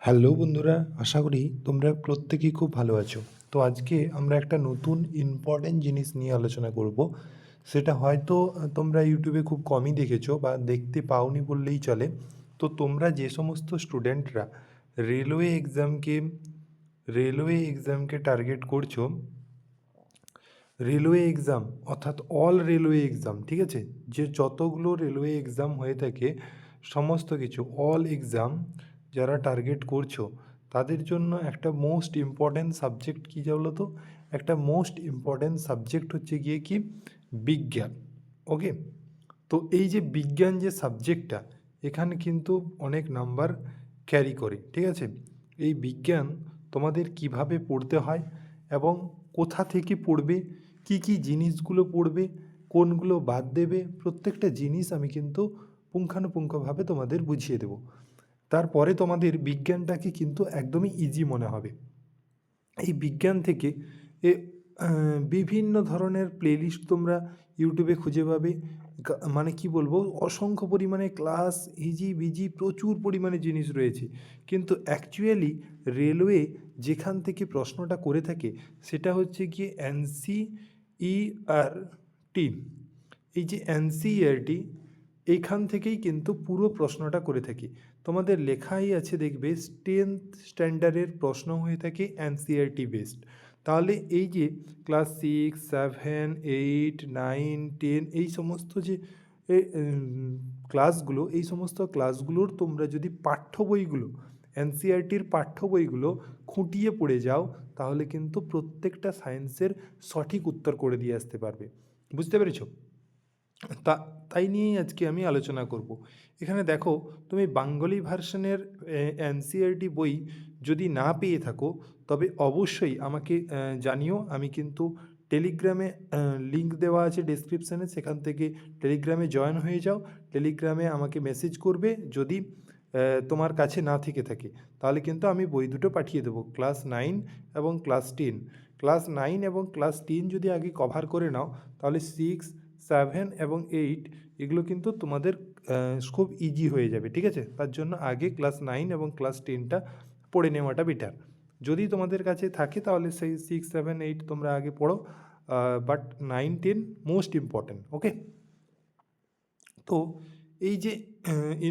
Hello বন্ধুরা, আশা করি তোমরা প্রত্যেকেই খুব ভালো আছো। তো আজকে আমরা একটা নতুন ইম্পর্টেন্ট জিনিস নিয়ে আলোচনা করব। সেটা হয়তো তোমরা ইউটিউবে খুব কমই দেখেছো বা দেখতে পাওনি বললেই চলে। তো তোমরা যে সমস্ত স্টুডেন্টরা রেলওয়ে এক্সামকে রেলওয়ে এক্সামকে টার্গেট করছো, রেলওয়ে এক্সাম অর্থাৎ অল রেলওয়ে এক্সাম, ঠিক আছে, যে যতগুলো রেলওয়ে এক্সাম হয়ে থাকে সমস্ত কিছু অল এক্সাম যারা টার্গেট করছো তাদের জন্য একটা মোস্ট ইম্পর্ট্যান্ট সাবজেক্ট কী বলো তো? একটা মোস্ট ইম্পর্ট্যান্ট সাবজেক্ট হচ্ছে গিয়ে কি বিজ্ঞান। ওকে, তো এই যে বিজ্ঞান যে সাবজেক্টটা এখানে কিন্তু অনেক নাম্বার ক্যারি করে, ঠিক আছে। এই বিজ্ঞান তোমাদের কিভাবে পড়তে হয় এবং কোথা থেকে পড়বে, কি কি জিনিসগুলো পড়বে, কোনগুলো বাদ দেবে, প্রত্যেকটা জিনিস আমি কিন্তু পুঙ্খানুপুঙ্খভাবে তোমাদের বুঝিয়ে দেব। তারপরে তোমাদের বিজ্ঞানটাকে কিন্তু একদমই ইজি মনে হবে। এই বিজ্ঞান থেকে এ বিভিন্ন ধরনের প্লেলিস্ট তোমরা ইউটিউবে খুঁজে পাবে। মানে কি বলবো, অসংখ্য পরিমাণে ক্লাস, ইজি বিজি প্রচুর পরিমাণে জিনিস রয়েছে। কিন্তু অ্যাকচুয়ালি রেলওয়ে যেখান থেকে প্রশ্নটা করে থাকে সেটা হচ্ছে গিয়ে এনসিইআরটি। এই যে এনসিইআরটি এইখান থেকেই কিন্তু পুরো প্রশ্নটা করে থাকি। তোমাদের লেখাই আছে দেখবে 10th স্ট্যান্ডার্ডের প্রশ্ন হয়ে থাকে এনসিইআরটি বেসড। তাহলে এই যে ক্লাস 6, 7, 8, 9, 10 এই সমস্ত যে ক্লাসগুলো, এই সমস্ত ক্লাসগুলোর তোমরা যদি পাঠ্য বইগুলো, এনসিইআরটির পাঠ্য বইগুলো খুঁটিয়ে পড়ে যাও তাহলে কিন্তু প্রত্যেকটা সায়েন্সের সঠিক উত্তর করে দিয়ে আসতে পারবে। বুঝতে পেরেছো? তাই নিয়েই আজকে আমি আলোচনা করব। এখানে দেখো, তুমি বাঙ্গালি ভার্সনের এনসিইআরটি বই যদি না পেয়ে থাকো তবে অবশ্যই আমাকে জানিও। আমি কিন্তু টেলিগ্রামে লিঙ্ক দেওয়া আছে ডেসক্রিপশানে, সেখান থেকে টেলিগ্রামে জয়েন হয়ে যাও। টেলিগ্রামে আমাকে মেসেজ করবে যদি তোমার কাছে না থেকে থাকে, তাহলে কিন্তু আমি বই দুটো পাঠিয়ে দেবো, ক্লাস 9 এবং ক্লাস 10। ক্লাস 9 এবং ক্লাস 10 যদি আগে কভার করে নাও তাহলে 6, 7 এবং 8 এগুলো কিন্তু তোমাদের খুব ইজি হয়ে যাবে, ঠিক আছে। তার জন্য আগে ক্লাস 9 এবং ক্লাস 10টা পড়ে নেওয়াটা বেটার। যদি তোমাদের কাছে থাকে তাহলে সেই 6, 7, 8 তোমরা আগে পড়ো, বাট 9, 10 মোস্ট ইম্পর্ট্যান্ট। ওকে, তো এই যে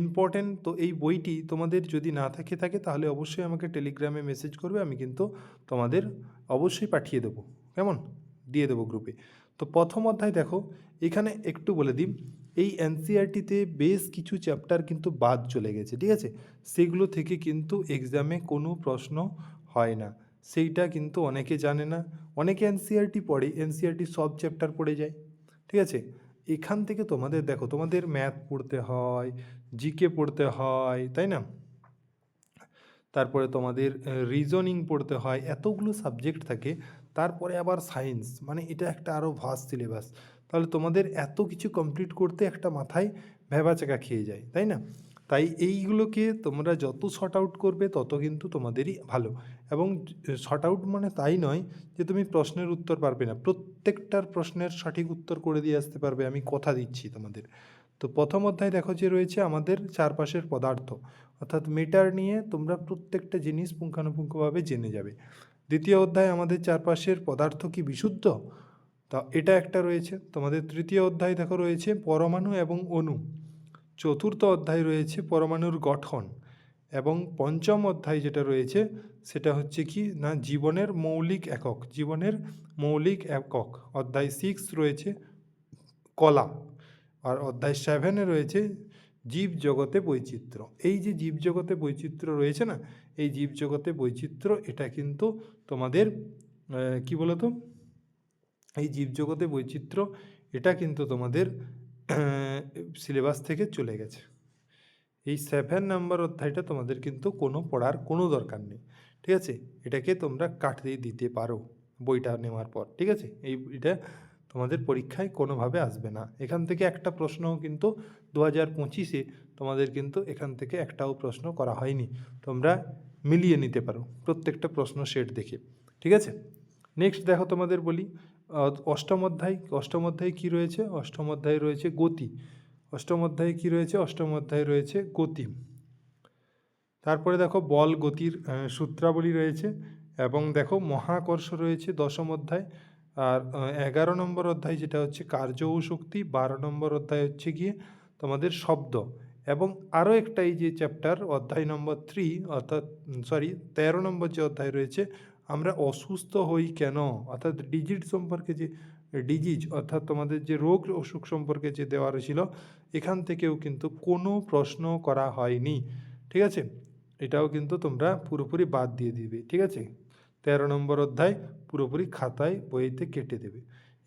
ইম্পর্ট্যান্ট, তো এই বইটি তোমাদের যদি না থাকে তাহলে অবশ্যই আমাকে টেলিগ্রামে মেসেজ করবে, আমি কিন্তু তোমাদের অবশ্যই পাঠিয়ে দেবো, কেমন, দিয়ে দেবো গ্রুপে। তো প্রথম অধ্যায় দেখো, এখানে একটু বলে দিই, এই এনসিইআরটিতে বেশ কিছু চ্যাপ্টার কিন্তু বাদ চলে গেছে, ঠিক আছে। সেগুলো থেকে কিন্তু এক্সামে কোনো প্রশ্ন হয় না, সেইটা কিন্তু অনেকে জানে না। অনেকে এনসিইআরটি পড়ে, এনসিইআরটি সব চ্যাপ্টার পড়ে যায়, ঠিক আছে। এখান থেকে তোমাদের দেখো, তোমাদের ম্যাথ পড়তে হয়, জিকে পড়তে হয়, তাই না, তারপরে তোমাদের রিজনিং পড়তে হয়, এতগুলো সাবজেক্ট থাকে। তারপরে আবার সায়েন্স, মানে এটা একটা আরও ভাস্ট সিলেবাস। তাহলে তোমাদের এত কিছু কমপ্লিট করতে একটা মাথায় ভ্যাবাচাকা খেয়ে যায়, তাই না। তাই এইগুলোকে তোমরা যত শর্ট আউট করবে তত কিন্তু তোমাদেরই ভালো। এবং শর্ট আউট মানে তাই নয় যে তুমি প্রশ্নের উত্তর পারবে না, প্রত্যেকটার প্রশ্নের সঠিক উত্তর করে দিয়ে আসতে পারবে, আমি কথা দিচ্ছি তোমাদের। তো প্রথম অধ্যায় দেখো যে রয়েছে আমাদের চারপাশের পদার্থ, অর্থাৎ মিটার নিয়ে তোমরা প্রত্যেকটা জিনিস পুঙ্খানুপুঙ্খভাবে জেনে যাবে। দ্বিতীয় অধ্যায় আমাদের চারপাশের পদার্থ কি বিশুদ্ধ, তা এটা একটা রয়েছে তোমাদের। তৃতীয় অধ্যায় দেখো রয়েছে পরমাণু এবং অণু। চতুর্থ অধ্যায় রয়েছে পরমাণুর গঠন। এবং পঞ্চম অধ্যায় যেটা রয়েছে সেটা হচ্ছে কি না জীবনের মৌলিক একক, জীবনের মৌলিক একক। অধ্যায় 6 রয়েছে কলা। আর অধ্যায় 7-এ রয়েছে জীবজগতে বৈচিত্র্য। এই যে জীবজগতে বৈচিত্র্য রয়েছে না, এই জীবজগতে বৈচিত্র্য এটা কিন্তু তোমাদের কি বলতো, এই জীবজগতে বৈচিত্র্য এটা কিন্তু তোমাদের সিলেবাস থেকে চলে গেছে। এই 7 নম্বর অধ্যায়টা তোমাদের কিন্তু কোনো পড়ার কোনো দরকার নেই, ঠিক আছে। এটাকে তোমরা কাটিয়ে দিতে পারো বইটা নেওয়ার পর, ঠিক আছে। এটা তোমাদের পরীক্ষায় কোনোভাবে আসবে না। এখান থেকে একটা প্রশ্নও কিন্তু 2025-এ তোমাদের কিন্তু এখান থেকে একটাও প্রশ্ন করা হয়নি। তোমরা মিলিয়ে নিতে পারো প্রত্যেকটা প্রশ্ন সেট দেখে, ঠিক আছে। নেক্সট দেখো তোমাদের বলি, অষ্টম অধ্যায়। অষ্টম অধ্যায়ে কী রয়েছে? অষ্টম অধ্যায়ে রয়েছে গতি। অষ্টম অধ্যায়ে কী রয়েছে? অষ্টম অধ্যায়ে রয়েছে গতি। তারপরে দেখো বল গতির সূত্রাবলী রয়েছে, এবং দেখো মহাকর্ষ রয়েছে 10ম অধ্যায়। আর 11 নম্বর অধ্যায় যেটা হচ্ছে কার্য ও শক্তি, 12 নম্বর অধ্যায় হচ্ছে গিয়ে তোমাদের শব্দ, এবং আরও একটা এই যে চ্যাপ্টার অধ্যায় নম্বর 3 অর্থাৎ 13 নম্বর যে অধ্যায় রয়েছে আমরা অসুস্থ হই কেন, অর্থাৎ ডিজিট সম্পর্কে যে ডিজিজ অর্থাৎ তোমাদের যে রোগ অসুখ সম্পর্কে যে দেওয়া ছিল, এখান থেকেও কিন্তু কোনো প্রশ্ন করা হয়নি। ঠিক আছে, এটাও কিন্তু তোমরা পুরোপুরি বাদ দিয়ে দিবে। ঠিক আছে, 13 নম্বর অধ্যায় পুরোপুরি খাতায় বইতে কেটে দেবে।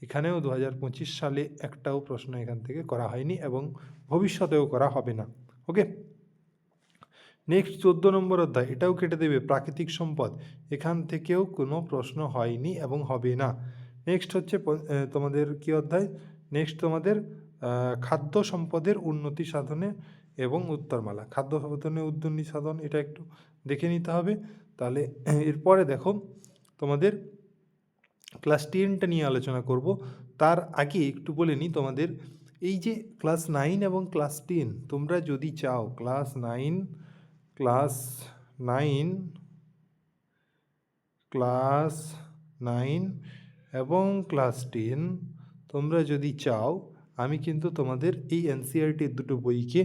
এখানেও 2025 সালে একটাও প্রশ্ন এখান থেকে করা হয়নি এবং ভবিষ্যতেও করা হবে না। ওকে, নেক্সট 14 নম্বর অধ্যায়, এটাও কেটে দেবে, প্রাকৃতিক সম্পদ, এখান থেকেও কোনো প্রশ্ন হয়নি এবং হবে না। নেক্সট হচ্ছে তোমাদের কি অধ্যায়, নেক্সট তোমাদের খাদ্য সম্পদের উন্নতি সাধনে এবং উত্তরমালা, খাদ্য সম্পদের উন্নতি সাধন, এটা একটু দেখে নিতে হবে। তাহলে এরপরে দেখো তোমাদের ক্লাস 10টা নিয়ে আলোচনা করব। তার আগে একটু বলে নিই, তোমাদের এই যে ক্লাস 9 এবং ক্লাস 10 তোমরা যদি চাও ক্লাস নাইন ক্লাস 9 এবং ক্লাস 10 তোমরা যদি চাও, আমি কিন্তু তোমাদের এই এনসিইআরটির দুটো বইকে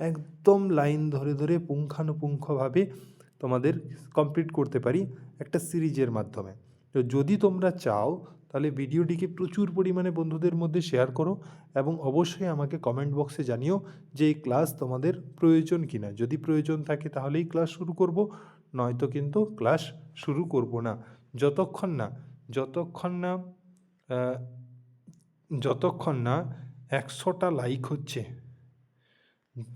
একদম লাইন ধরে ধরে পুঙ্খানুপুঙ্খভাবে তোমাদের কমপ্লিট করতে পারি একটা সিরিজের মাধ্যমে। তো যদি তোমরা চাও তাহলে ভিডিওটিকে প্রচুর পরিমাণে বন্ধুদের মধ্যে শেয়ার করো, এবং অবশ্যই আমাকে কমেন্ট বক্সে জানিও যে এই ক্লাস তোমাদের প্রয়োজন কিনা। যদি প্রয়োজন থাকে তাহলেই ক্লাস শুরু করব, নয়তো কিন্তু ক্লাস শুরু করব না যতক্ষণ না 100টা লাইক হচ্ছে,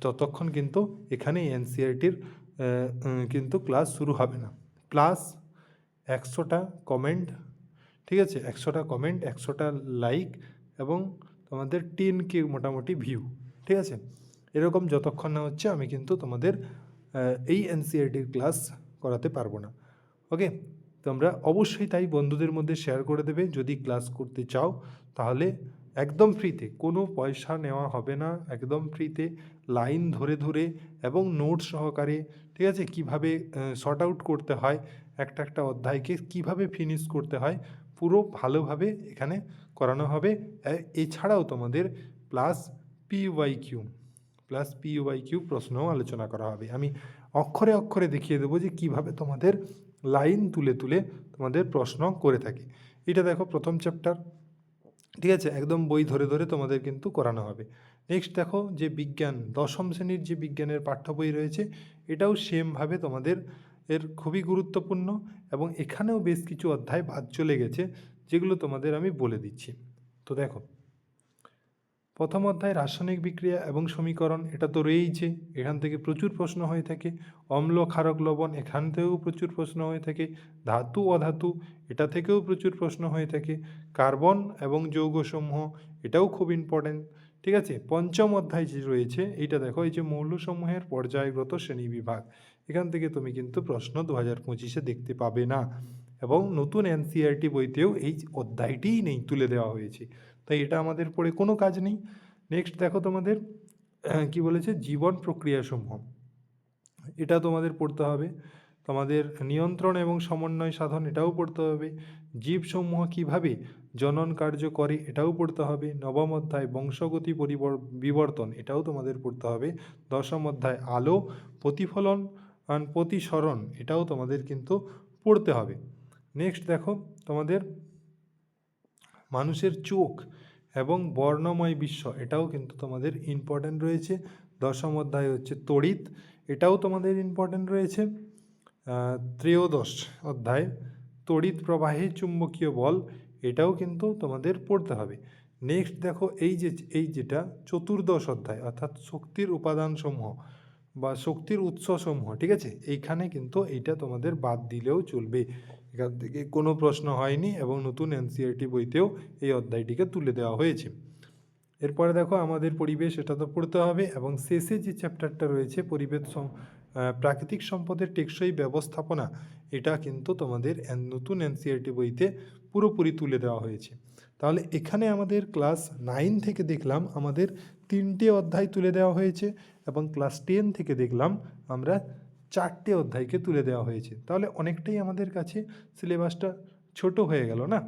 ততক্ষণ কিন্তু এখানে এনসিইআরটির কিন্তু ক্লাস শুরু হবে না। প্লাস 100টা কমেন্ট, ঠিক আছে, 100টা কমেন্ট, 100টা লাইক, এবং তোমাদের 10K মোটামুটি ভিউ, ঠিক আছে, এরকম যতক্ষণ না হচ্ছে আমি কিন্তু তোমাদের এই এনসিইআরটির ক্লাস করাতে পারবো না। ওকে, তোমরা অবশ্যই তাই বন্ধুদের মধ্যে শেয়ার করে দেবে। যদি ক্লাস করতে চাও তাহলে একদম ফ্রিতে, কোনো পয়সা নেওয়া হবে না, একদম ফ্রিতে লাইন ধরে ধরে এবং নোট সহকারে, ঠিক আছে, কীভাবে শর্ট আউট করতে হয়, একটা একটা অধ্যায়কে কীভাবে ফিনিশ করতে হয়, পুরো ভালোভাবে এখানে করানো হবে। এছাড়াও তোমাদের প্লাস পিওয়াইকিউ প্রশ্নও আলোচনা করা হবে। আমি অক্ষরে অক্ষরে দেখিয়ে দেবো যে কীভাবে তোমাদের লাইন তুলে তুলে তোমাদের প্রশ্ন করে থাকি। এটা দেখো প্রথম চ্যাপ্টার, ঠিক আছে, একদম বই ধরে ধরে তোমাদের কিন্তু করানো হবে। নেক্সট দেখো যে বিজ্ঞান, 10ম শ্রেণীর যে বিজ্ঞানের পাঠ্য বই রয়েছে, এটাও সেমভাবে তোমাদের এর খুবই গুরুত্বপূর্ণ, এবং এখানেও বেশ কিছু অধ্যায় বাদ চলে গেছে যেগুলো তোমাদের আমি বলে দিচ্ছি। তো দেখো, প্রথম অধ্যায় রাসায়নিক বিক্রিয়া এবং সমীকরণ, এটা তো রয়েইছে, এখান থেকে প্রচুর প্রশ্ন হয়ে থাকে। অম্ল ক্ষারক লবণ, এখান থেকেও প্রচুর প্রশ্ন হয়ে থাকে। ধাতু অধাতু, এটা থেকেও প্রচুর প্রশ্ন হয়ে থাকে। কার্বন এবং যৌগসমূহ, এটাও খুব ইম্পর্টেন্ট, ঠিক আছে। পঞ্চম অধ্যায় যে রয়েছে এইটা দেখো, এই যে মৌলসমূহের পর্যায়গত শ্রেণীবিভাগ, এখান থেকে তুমি কিন্তু প্রশ্ন 2025-এ দেখতে পাবে না, এবং নতুন এনসিইআরটি বইতেও এই অধ্যায়টিই নেই, তুলে দেওয়া হয়েছে, তাই এটা আমাদের পড়ে কোনো কাজ নেই। নেক্সট দেখো তোমাদের কি বলেছে, জীবন প্রক্রিয়াসমূহ, এটা তোমাদের পড়তে হবে। তোমাদের নিয়ন্ত্রণ এবং সমন্বয় সাধন, এটাও পড়তে হবে। জীবসমূহ কিভাবে জনন কার্য করে, এটাও পড়তে হবে। নবম অধ্যায় বংশগতি বিবর্তন, এটাও তোমাদের পড়তে হবে। 10ম অধ্যায় আলো প্রতিফলন প্রতিসরণ, এটাও তোমাদের কিন্তু পড়তে হবে। নেক্সট দেখো তোমাদের মানুষের চোখ এবং বর্ণময় বিশ্ব, এটাও কিন্তু তোমাদের ইম্পর্ট্যান্ট রয়েছে। 10ম অধ্যায় হচ্ছে তড়িৎ, এটাও তোমাদের ইম্পর্ট্যান্ট রয়েছে। 13শ অধ্যায় তড়িৎ প্রবাহে চুম্বকীয় বল, এটাও কিন্তু তোমাদের পড়তে হবে। নেক্সট দেখো এই যেটা 14শ অধ্যায়, অর্থাৎ শক্তির উপাদানসমূহ বা শক্তির উৎসসমূহ, ঠিক আছে, এইখানে কিন্তু এইটা তোমাদের বাদ দিলেও চলবে, এখান থেকে কোনো প্রশ্ন হয়নি, এবং নতুন এনসিইআরটি বইতেও এই অধ্যায়টিকে তুলে দেওয়া হয়েছে। এরপরে দেখো আমাদের পরিবেশ, এটা তো পড়তে হবে, এবং শেষে যে চ্যাপ্টারটা রয়েছে পরিবেশ প্রাকৃতিক সম্পদের টেকসই ব্যবস্থাপনা, এটা কিন্তু তোমাদের নতুন এনসিইআরটি বইতে পুরোপুরি তুলে দেওয়া হয়েছে। তাহলে এখানে আমাদের ক্লাস 9 থেকে দেখলাম আমাদের 3টে অধ্যায় তুলে দেওয়া হয়েছে, এবং ক্লাস 10 থেকে দেখলাম আমরা 4টে অধ্যায়কে তুলে দেওয়া হয়েছে। তাহলে অনেকটাই আমাদের কাছে সিলেবাসটা ছোট হয়ে গেল না?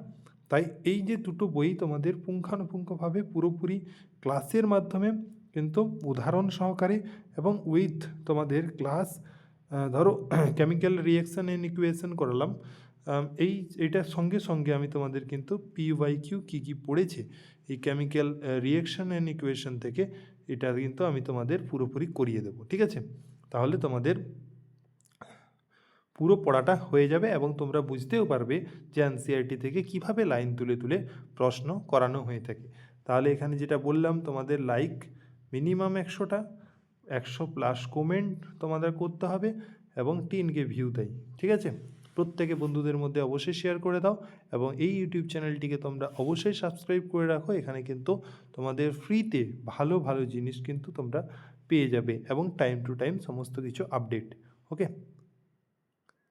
তাই এই যে দুটো বই তোমাদের পুঙ্খানুপুঙ্খভাবে পুরোপুরি ক্লাসের মাধ্যমে কিন্তু উদাহরণ সহকারে এবং উইথ তোমাদের ক্লাস, ধরো কেমিক্যাল রিঅ্যাকশন অ্যান্ড ইকুয়েশন করালাম, এইটার সঙ্গে সঙ্গে আমি তোমাদের কিন্তু PYQ কী কী পড়েছে এই কেমিক্যাল রিঅ্যাকশন অ্যান্ড ইকুয়েশন থেকে, এটা কিন্তু আমি তোমাদের পুরোপুরি করিয়ে দেবো। ঠিক আছে? তাহলে তোমাদের পুরো পড়াটা হয়ে যাবে এবং তোমরা বুঝতেও পারবে যে এনসিইআরটি থেকে কিভাবে লাইন তুলে তুলে প্রশ্ন করানো হয়ে থাকে। তাহলে এখানে যেটা বললাম, তোমাদের লাইক মিনিমাম 100টা, 100+ কমেন্ট তোমাদের করতে হবে এবং 10K ভিউ দেয়। ঠিক আছে? প্রত্যেকে বন্ধুদের মধ্যে অবশ্যই শেয়ার করে দাও এবং এই ইউটিউব চ্যানেলটিকে তোমরা অবশ্যই সাবস্ক্রাইব করে রাখো। এখানে কিন্তু তোমাদের ফ্রিতে ভালো ভালো জিনিস কিন্তু তোমরা পেয়ে যাবে এবং টাইম টু টাইম সমস্ত কিছু আপডেট। ওকে।